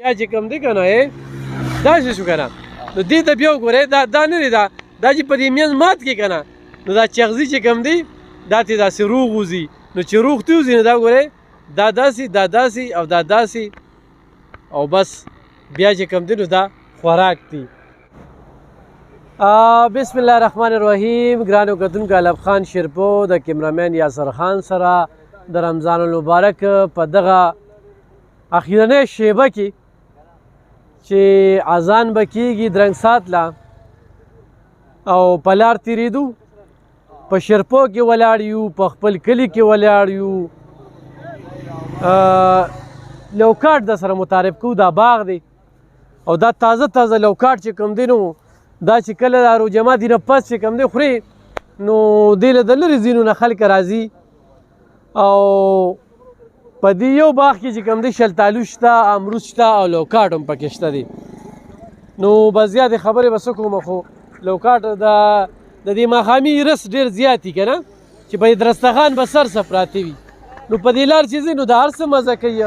یا چې کوم دی که نه داسې شو که نه نو دې ته بیا وګورئ دا نه دی دا چې په دې منځ مات کې که نه نو دا چغزي چې کوم دی دا ترې داسې روغ وځي نو چې روغ ته وځي نو دا وګورئ دا داسې او دا داسې او بس بیا چې کوم دی نو دا خوراک دی. بسم الله الرحمن الرحیم. ګرانو کتونکو علب خان شیرپو د کیمرامین یاسر خان سره د رمضان المبارک په دغه اخیرنۍ شیبه کې چې اذان به کېږي درنګ سات لا او په لار تېرېدو په شیرپو کې ولاړ یو په خپل کلي کې ولاړ یو لوکاټ د سره متعارف کوو دا باغ دی او دا تازه لوکاټ چې کوم دی نو دا چې کله د روژه ماتي نه پس چې کوم دی خوري نو دې له د لرې ځینو نه خلک راځي او په دې یو باغ کې چې کوم دی شلتالو شته امروز شته او لوکاټ هم پکې شته دی نو به زیاتې خبرې به څه کوم خو لوکاټ د دې ماښامي رس ډېر زیات دي که نه چې په دسترخوان به سر څه پراته وي نو په دې لار چې ځي نو د هر څه مزه کوي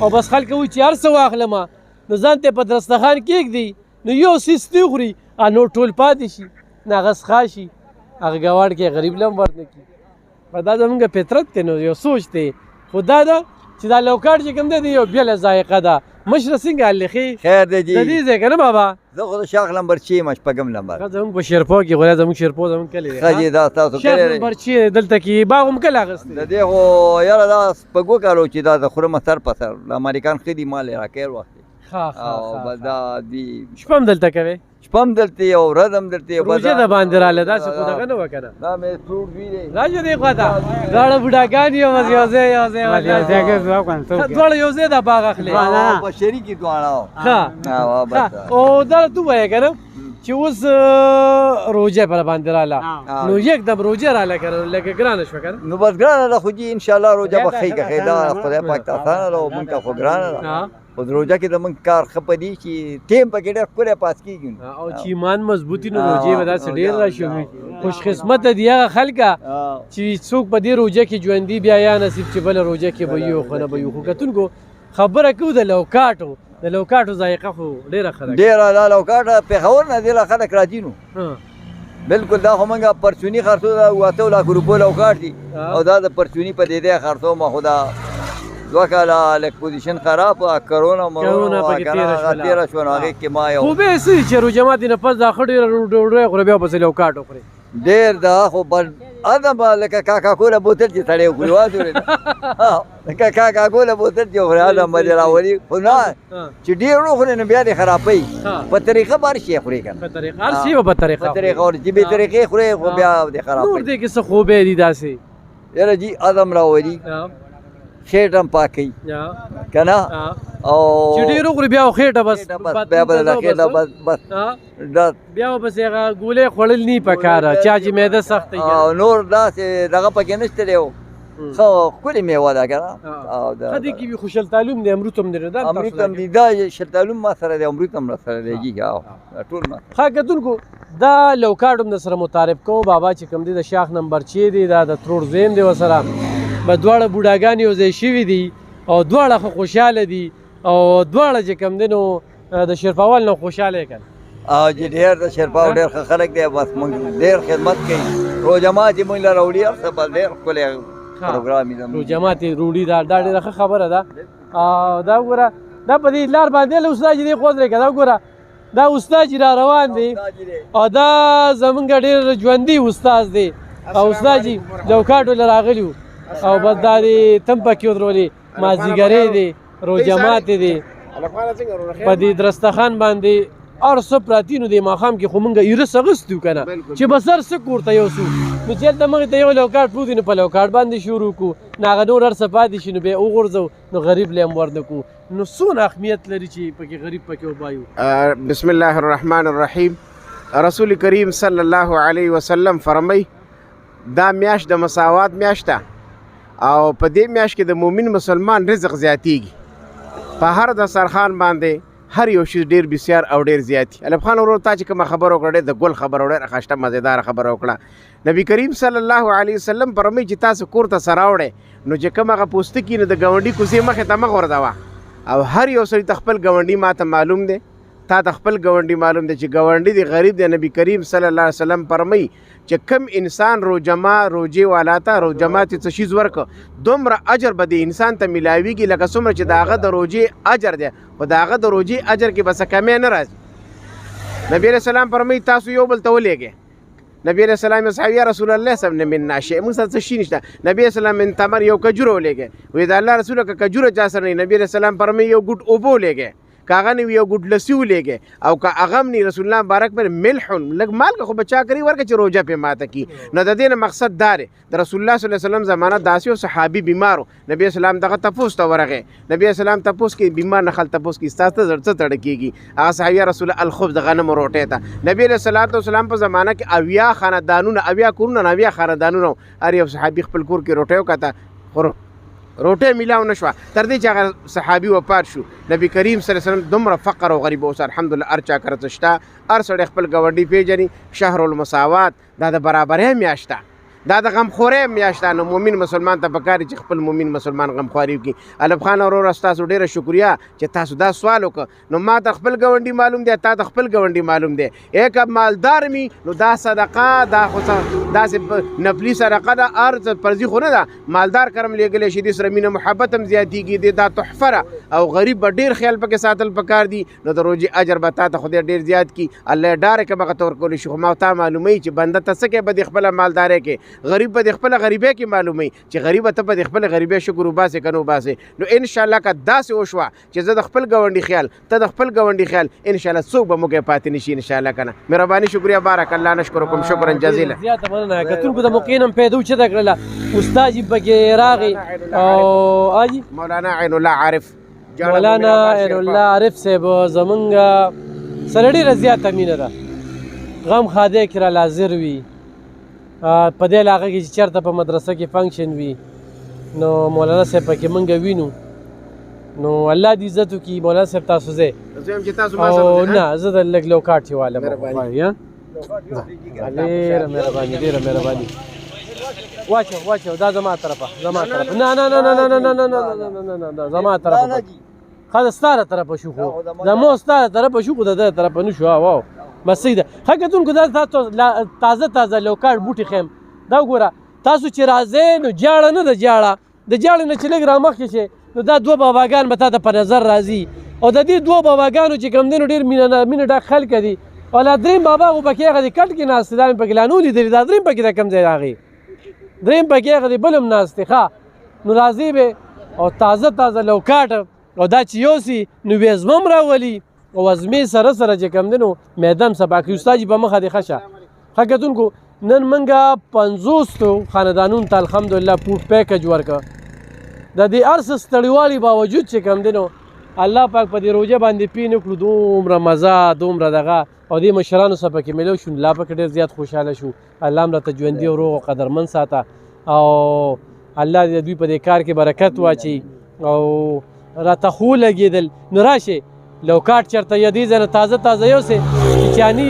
او بس خلک وایي چې هر څه واخلمه نو ځان ته په دسترخوان کېږدي نو یو څیز تخوري نور ټول پاتې شي نه هغه څښا شي هغه ګواړ کې غریب له هم ورنه کي په دا زمونږ فطرت دی نو یو سوچ دی خو دا ده چې دا لوکاټ چې کوم دی یو بېله ذایقه ده. مشره څنګه حال دی ښې خیر دی جی د دې ځای که نه بابا زه خو د شاخ نمبر چی یم شپږم نمبر زمونږ په شیرپو کې غوړیا زمونږ شیرپو زمونږ کلی دی ښه جی دا ستاسو شیخ کلی دی نمبر چی دلته کې باغ هم کله اخیستی د دې خو یاره دا شپږو کالو چې دا د خورمه سر په سر د امریکان ښه دي مال یې راکیر وخت او بس دا دی شپه هم دلته کوې شپه هم دلته یې او ورځ هم دلته یې روژه د باندې راله داسې خو دغه نه وه که نه دا مې فروټ وي دی راشه دې خوا ته دواړه بوډاګان یو بس یو ځای دواړه یو ځای دا باغ اخلي په شریکې دواړه او دا تو وایې که نه چې اوس روژه پر باندې راله نو یکدم روژه راله که نه لکه ګرانه شوه که نه نو بس ګرانه ده خو جي انشاءالله روژه به ښه که ښه دا خدای پاک ته اسانه ده او مونږ ته خو ګرانه ده خو د روژه کې زموږ کار ښه په دي چې ټیم پکې ډېر ښکلی پاس کېږي او چې ایمان مضبوطي نو روژې به داسې ډېر راشي خوش قسمته دي هغه خلکه چې څوک په دې روژه کې ژوندي بیا یا نصیب چې بله روژه کې به یو خو نه به یو خو کتونکو خبره کوو د لوکاټو ذایقه خو ډېره ښه ده ډېره دا لوکاټ پېښور نه دې له خلک راځي نو بلکل دا خو موږ پرچوني خرڅو دا 8 لک روپو لوکاټ دي او دا د پرچوني په دې ځای خرڅوم خو دا 2 کاله لږ پوزیشن خراب کرونا تېره شوه نو هغې کې ما یو خو بیا څه چې روژه ماتي نه پس دا ښه ډېره ډوډۍ خوري بیا پسې لوکاټ وخوري ډېر دا خو ادم لکه کاکا کوله بوتل چې سړی وخوري واځورې لکه کاکا کوله بوتل چې وخوري ادم به دې راولي خو نه چې ډېر وخوري نو بیا دې خرابوي په طریقه به هر شی خوري که نه هر شی به په طریقه خوري چې بې طریقې خوري خو بیا دې خرابوي نور دې کې څه خوبې دي داسې یاره جي ادم راولي خېټه هم پاکوي که نه او چې ډېر وخوري بیا خېټه بس بیا به د خېټه بس بیا به پسې هغه ګولۍ خوړل نه پکاره چا چې معده سخته او نور داسې دغه پکې نشته دی ښه ښکلې میوه ده که نه ښه دې کې وي خو شلتالو هم دی امرود هم دی امرود هم دی دا شلتالو هم ما سره دی امرود هم را سره دی جي ټول ما ښه کتونکو دا لوکاټ هم در سره متعارف کوو بابا چې کوم دی د شاخ نمبر چی دی دا د ترور زویم دی ورسره به دواړه بوډاګان یو ځای شوي دي او دواړه ښه خوشحاله دي او دواړه چې کوم دی نو د شیرپاوال نه خوشحاله یې که نه جی ډېر د شیرپاو ډېر ښه خلک دی بس موږ ډېر خدمت کوي روژه ماتي موږ له راوړي هر څه بس ډېر ښکلی پروګرام یې روژه ماتي روړي دا ډېره ښه خبره ده دا وګوره دا په دې لار باندې له استاد چې دی قدرې که دا وګوره دا استاد چې را روان دی او دا زمونږ ډېر ژوندي استاد دی او استاد چې لوکاټو له راغلي وو او بس دا دی تم پکې ودرولې مازدیګرۍ دی روژه ماتې دی په دې درستخان باندې هر څه پراتی نو دې ماښام کې خو مونږ ایرس اغوستي وو که نه چې بس هر څه کور ته یوسو نو چې هلته مخې ته یو لوکاټ پروت وي نو په لوکاټ باندې شروع کړو نو هغه نور هر څه پاتې شي نو بیا وغورځو نو غریب له هم ورنه کړو نو څونه اهمیت لري چې پکې غریب پکې وبایو. بسم الله الرحمن الرحیم. رسول کریم صلی الله علیه وسلم فرمای دا میاشت د مساوات میاشت ده او په دې میاشت کې د مؤمن مسلمان رزق زیاتیږي په هر دسترخوان باندې هر یو شی ډیر بسیار او ډیر زیاتی. الف خان ورور تا چې کوم خبر وکړې د ګل خبر وړه خاصه مزیدار خبر وکړه. نبی کریم صلی الله علیه وسلم فرمایي چې تاسو کور ته سراوړې نو چې کومه پوسټ کې نه د ګاونډي کوسي مخه ته مخ ورځوا او هر یو سړي ته خپل ګاونډي ماته معلوم دی تا ته خپل ګاونډي معلوم دی چې ګاونډي دی غریب دی نبی کریم صلی الله علیه وسلم فرمایي چې کم انسان روجې والا ته روجما ته څه شیز ورکه دومره اجر به د انسان ته میلاویږي لکه څومره چې د هغه د روجې اجر دی خو د هغه د روجې اجر کې به څه کمی نه راځي نبی علیه السلام فرمایي تاسو یو بل ته ولېږئ نبی علیہ السلام صحابه یا رسول الله صلی الله علیه من شیء موږ څه شي نشته نبی علیہ السلام من تمر یو کجوره ولېږه وې دا الله رسول کا کجوره چا سره نبی علیہ السلام فرمایي یو ګډ اوبو ولېږه کاغه نی یو ګډ لسی ولېږه او کا اغم نی رسول الله مبارک پر ملح لګ مال خو بچا کری ورکه چې روجه په ماته کی نو د دې مقصد دار د رسول الله صلی الله علیه وسلم زمانہ داسیو صحابي بیمارو نبی اسلام دغه تپوس ته ورغه نبی اسلام تپوس کې بیمار نه خل تپوس کې ستاسو زړه تړکیږي هغه صحابي رسول الخبز د غنم روټه ته نبی علیہ الصلوۃ والسلام په زمانہ کې اویا خاندانونه اویا کورونه اویا خاندانونه ار یو صحابي خپل کور کې روټه وکړه روټه میلاو نشوه تر دې چې هغه صحابي وفات شو نبی کریم صلی الله علیه وسلم دومره فقر او غریب اوس الحمدلله ارچا کرته شته ار سړی خپل ګاونډي پیژني شهر المساوات دا د برابرۍ میاشته دا د غمخورۍ میاشته نو مؤمن مسلمان ته پکار چې خپل مؤمن مسلمان غمخواري وکړي الف خان ورور تاسو ډیره شکریا چې تاسو دا سوال وکړ نو ما ته خپل ګاونډي معلوم دی تا ته خپل ګاونډي معلوم دی یک مالدار می نو دا صدقه دا خو داسې نفلي صدقه ده ارز پرځي خو نه ده مالدار کرم لېږلی شي دې سره مینه محبت هم زیاتېږي دا تحفه او غریب به ډېر خیال پکې ساتل پکار دي نو د روجې اجر به تا ته خدای ډېر زیات کړي الله یې ډاره کې به غته ورکولی شي خو ما تا معلوموي چې بنده ته څه کې به د خپله مالدارۍ کې غریب به د خپل غریبۍ کې معلومي چې غریب ته په د خپل غریبۍ شکر وباسې که نه وباسې نو انشاءالله که داسې وشوه چې زه د خپل ګاونډي خیال ته د خپل ګاونډي خیال انشاءالله څوک به موږ پاتې نشي انشاءالله که نه مهرباني شکریه بارک الله نشکرکم شکرا جزیلا زیاته مننه کتونکو د موقع نه پیدا وچته کړله استاد یې پکې راغی او اجي مولانا عین الله عارف مولانا عین الله عارف صاحب زمونږ سره ډېره زیاته مینه ده غم خاده کې را حاضر وي په دې علاقه کې چې چېرته په مدرسه کې فنکشن وي نو مولانا صاحب پکې موږ وینو نو الله دې عزت وکړي مولانا صاحب تاسو زه او نه زه د لږ لوکاټ چې واله ډېره مهرباني واچو دا زما طرفه نه زما طرفه خاله ستاره طرفه شو خو زمو ستاره طرفه شو خو د طرفه نه شو واو مسیح ده حقیقتونکو دا تازه لوکاټ بوټي خیم دا وګوره تاسو چې راځئ نو جاړه نه ده د جاړې نه چې لږ رامخکې شي نو دا دوه باباګان به تا ته په نظر راځي او د دې دوه باباګانو چې کوم دی نو ډېر مینه ډک خلک دي او لا درېیم بابا خو پکې هغه د کټ کې ناست دی دا مې پکې لا نو لیدلي دا درېیم پکې د کوم ځای راغی درېیم پکې هغه دی بل هم ناست دی ښه نو راځي به او تازه لوکاټ او دا چې یوسي نو وزمه هم راولي او وزمې سره چې کوم دی نو میدم سبا کوي استاد په مخه دی ښه شه ښه کتونکو نن موږ 50 خاندانونو ته الحمدلله پوټ پیکج ورکړه د دې هر څه ستړیوالي باوجود چې کوم دی نو الله پاک په دې روژه باندې پی نه کړو دومره مزه دومره دغه او دې مشرانو سره پکې میلو شو الله پاک ډېر زیات خوشحاله شو الله هم راته ژوندي او روغ او قدرمن ساته او الله دې دوی په دې کار کې برکت واچي او راته خو لګېدل نو راشئ لوکاټ چېرته یا دې ځای نه تازه یوسې چې چاني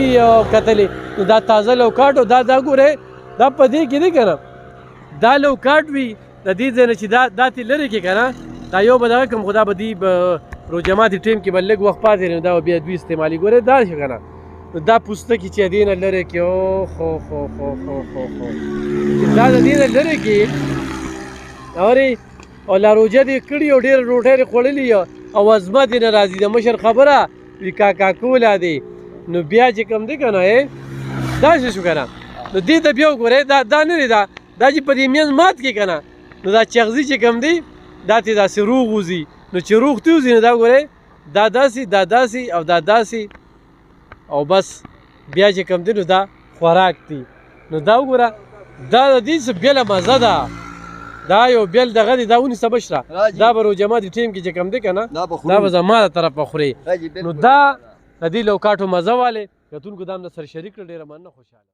کتلې نو دا تازه لوکاټ او دا ګورئ دا په دې کې دی که نه دا لوکاټ وي د دې ځای نه چې دا تې لرې کې که نه دا یو به دغه کوم خو دا به دې روژه ماتي ټیم کې به لږ وخت پاتې نو دا به بیا دوی استعمالي ګورئ دا شي که نه نو دا پوستکي چې دې نه لرې کې خو دا د دې نه لرې کې اورې او لا روژه دې کړي او ډېره روټۍ دې خوړلي او وزمه دې نه راځي د مشر خبره وي کاکا کولا دی نو بیا چې کوم دی که نه داسې شو که نه نو دې ته بیا وګورئ دا نه دی دا چې په دې منځ مات کې که نه نو دا چغزي چې کوم دی دا تې داسې روغ وځي نو چې روغ ته وځي نو دا وګورئ دا داسې او دا داسې او بس بیا چې کوم دی نو دا خوراک دی نو دا وګوره دا د دې څه بېله مزه ده دا یو بیل دغه دی دا ونیسه بشره دا به روژه ماتي ټیم کې چې کوم دی که نه دا به زما د طرفه خورې نو دا د دې لوکاټو مزه والې کتونکو دا هم د سره شریک کړه ډېره مننه خوشحاله